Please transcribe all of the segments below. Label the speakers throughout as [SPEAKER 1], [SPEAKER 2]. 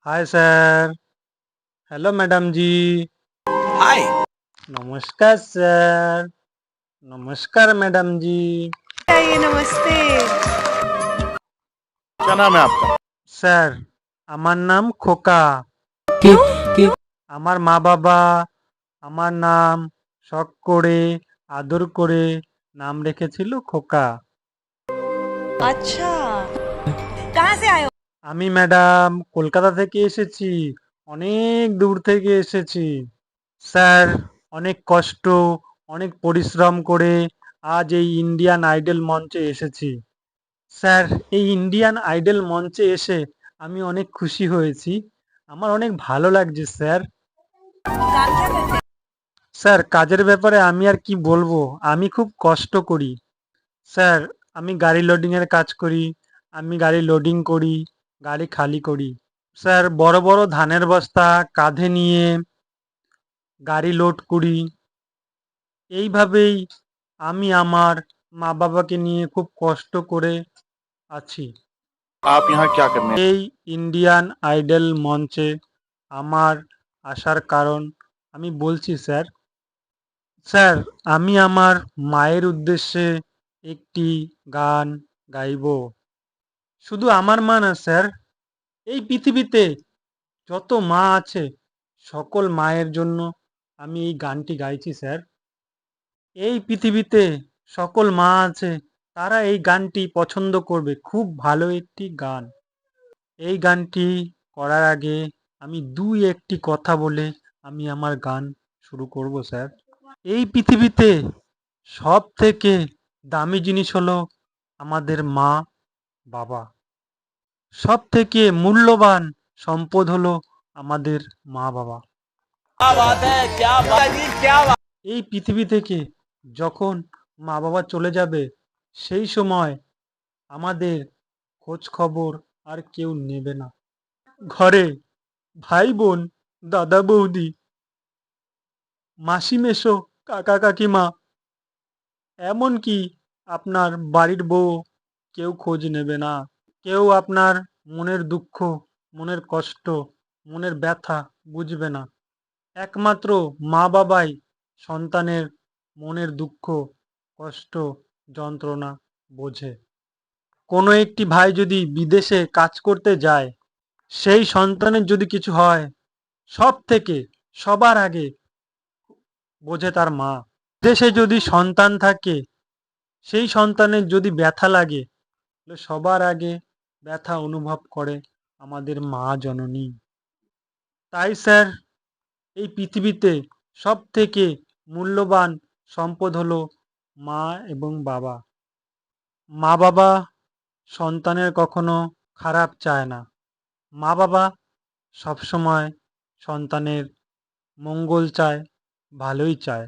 [SPEAKER 1] Hi sir. Hello madam जी।
[SPEAKER 2] हाय।
[SPEAKER 1] नमस्कार sir. नमस्कार madam जी।
[SPEAKER 3] ये नमस्ते।
[SPEAKER 2] क्या नाम है आपका?
[SPEAKER 1] স্যার, আমার নাম খোকা। আমার মা বাবা আমার নাম শখ করে আদর করে নাম রেখেছিল খোকা।
[SPEAKER 3] अच्छा, कहाँ से आए हो?
[SPEAKER 1] আমি ম্যাডাম কলকাতা থেকে এসেছি, অনেক দূর থেকে এসেছি। স্যার, অনেক কষ্ট, অনেক পরিশ্রম করে আজ এই ইন্ডিয়ান আইডল মঞ্চে এসেছি। স্যার, এই ইন্ডিয়ান আইডল মঞ্চে এসে আমি অনেক খুশি হয়েছি। আমার অনেক ভালো লাগছে স্যার।
[SPEAKER 3] काम क्या करते हैं?
[SPEAKER 1] স্যার, কাজের ব্যাপারে আমি আর কি বলবো, আমি খুব কষ্ট করি। স্যার, আমি গাড়ি লোডিংয়ের কাজ করি, আমি গাড়ি লোডিং করি, গাড়ি খালি করি। স্যার, বড় বড় ধানের বস্তা কাঁধে নিয়ে গাড়ি লোড করি। এইভাবেই আমি আমার মা বাবাকে নিয়ে খুব কষ্ট করে আছি।
[SPEAKER 2] आप यहाँ क्या करने?
[SPEAKER 1] এই ইন্ডিয়ান আইডল মঞ্চে আমার আসার কারণ আমি বলছি স্যার। স্যার, আমি আমার মায়ের উদ্দেশ্যে একটি গান গাইব। শুধু আমার মা না স্যার, এই পৃথিবীতে যত মা আছে সকল মায়ের জন্য আমি এই গানটি গাইছি স্যার। এই পৃথিবীতে সকল মা আছে, তারা এই গানটি পছন্দ করবে, খুব ভালো একটি গান। এই গানটি করার আগে আমি দুই একটি কথা বলে আমি আমার গান শুরু করব স্যার। এই পৃথিবীতে সব থেকে দামি জিনিস হলো আমাদের মা বাবা। সব থেকে মূল্যবান সম্পদ হলো আমাদের মা বাবা।
[SPEAKER 2] क्या बात है, क्या बात है, क्या बात।
[SPEAKER 1] এই পৃথিবী থেকে যখন মা বাবা চলে যাবে, সেই সময় আমাদের খোঁজ খবর আর কেউ নেবে না। ঘরে ভাই বোন, দাদা বৌদি, মাসি মেসো, কাকা কাকিমা, এমনকি আপনার বাড়ির বউ কেউ খোঁজ নেবে না। কেউ আপনার মনের দুঃখ, মনের কষ্ট, মনের ব্যথা বুঝবে না। একমাত্র মা বাবাই সন্তানের মনের দুঃখ, কষ্ট, যন্ত্রণা বোঝে। কোনো একটি ভাই যদি বিদেশে কাজ করতে যায়, সেই সন্তানের যদি কিছু হয়, সব থেকে সবার আগে বোঝে তার মা। দেশে যদি সন্তান থাকে, সেই সন্তানের যদি ব্যথা লাগে, তাহলে সবার আগে ব্যথা অনুভব করে আমাদের মা জননী। তাই স্যার, এই পৃথিবীতে সব থেকে মূল্যবান সম্পদ হলো মা এবং বাবা। মা বাবা সন্তানের কখনো খারাপ চায় না। মা বাবা সবসময় সন্তানের মঙ্গল চায়, ভালোই চায়।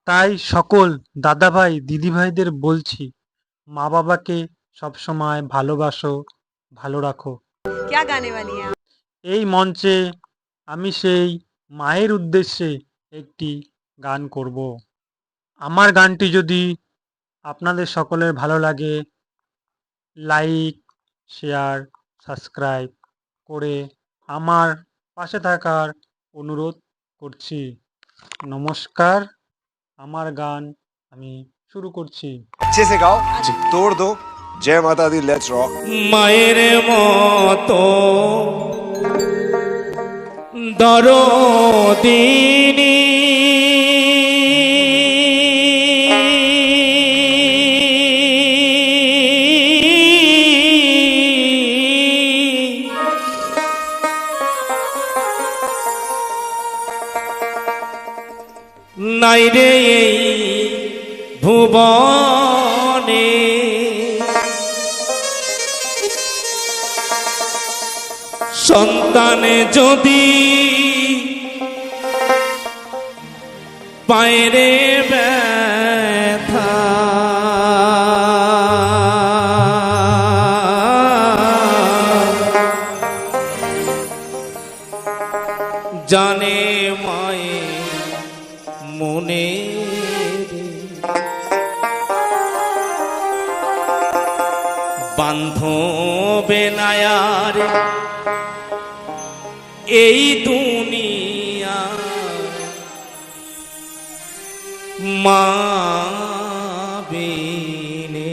[SPEAKER 1] তাই সকল দাদাভাই দিদিভাইদের বলছি, মা বাবাকে সবসময় ভালোবাসো, ভালো রাখো।
[SPEAKER 3] क्या गाने वाली हैं आप?
[SPEAKER 1] এই মঞ্চে আমি সেই মায়ের উদ্দেশ্যে একটি গান করব। আমার গানটি যদি আপনাদের সকলের ভালো লাগে, লাইক, শেয়ার, সাবস্ক্রাইব করে আমার পাশে থাকার অনুরোধ করছি। নমস্কার, আমার গান আমি শুরু করছি।
[SPEAKER 4] अच्छे से गाओ, तोड़ दो। जय माता दी, लेट्स रॉक।
[SPEAKER 5] মায়ের মতো দরদিনী নাই রে এই ভুবনে, সন্তানে যদি পায়রে ব্যথা, জানে মায়ে মনে বান্ধবে নায়ার এই দুনিয়া মা বিনে।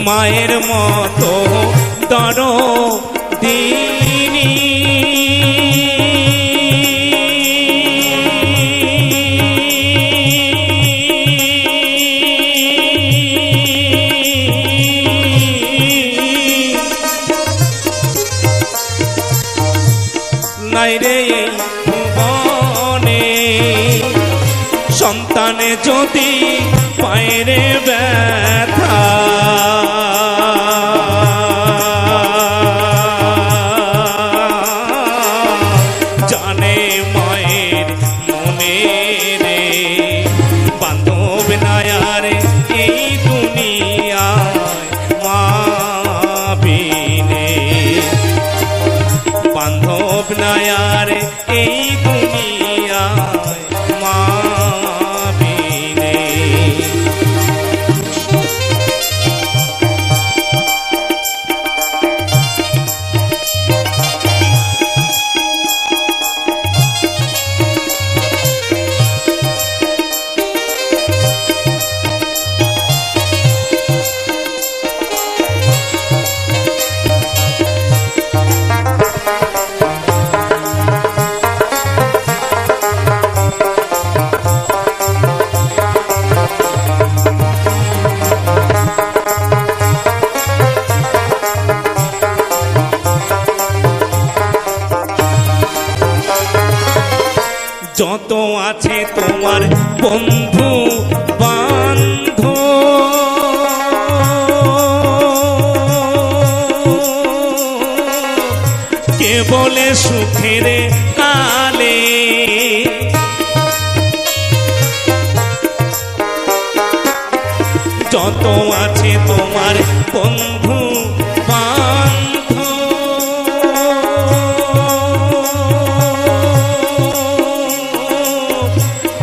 [SPEAKER 5] মায়ের মতো দরদিনী নাই রে এই ভুবনে, সন্তানে যদি পায়ের ব্যথা জানে মায়ের মনে রে, বান্ধব নায়ার এই দুনিয়ায় মা বিনে, বান্ধব নায়ার এই দুনিয়ায় মা বিনে। যত আছে তোমার বন্ধু বান্ধব, কে বলে সুখের কালে, যত আছে তোমার বন্ধু বান্ধব,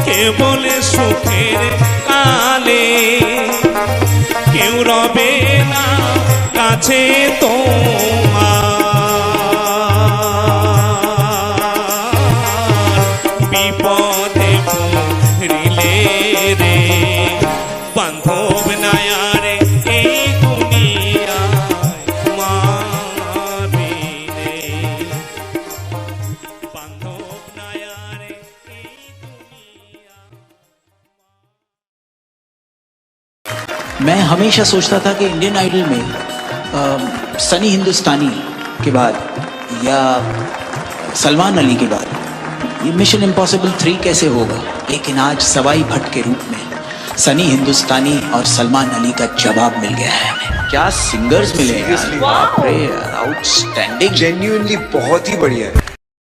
[SPEAKER 5] কে বলে সুখের কালে, কেউ রবে না কাছে তোমার, বিপদে পড়িলে রে বান্ধব নায়ার এই দুনিয়ায় মা বিনে, বান্ধব নায়ার এই দুনিয়া।
[SPEAKER 6] मैं हमेशा सोचता था कि इंडियन आइडल में सनी हिंदुस्तानी के बाद या सलमान अली के बाद ये मिशन इम्पॉसिबल 3 कैसे होगा, लेकिन आज सवाई भट्ट के रूप में सनी हिंदुस्तानी और सलमान अली का जवाब मिल गया है हमें। क्या सिंगर्स मिले हैं यार, बाप रे, आउटस्टैंडिंग,
[SPEAKER 4] जेन्युइनली बहुत ही बढ़िया है।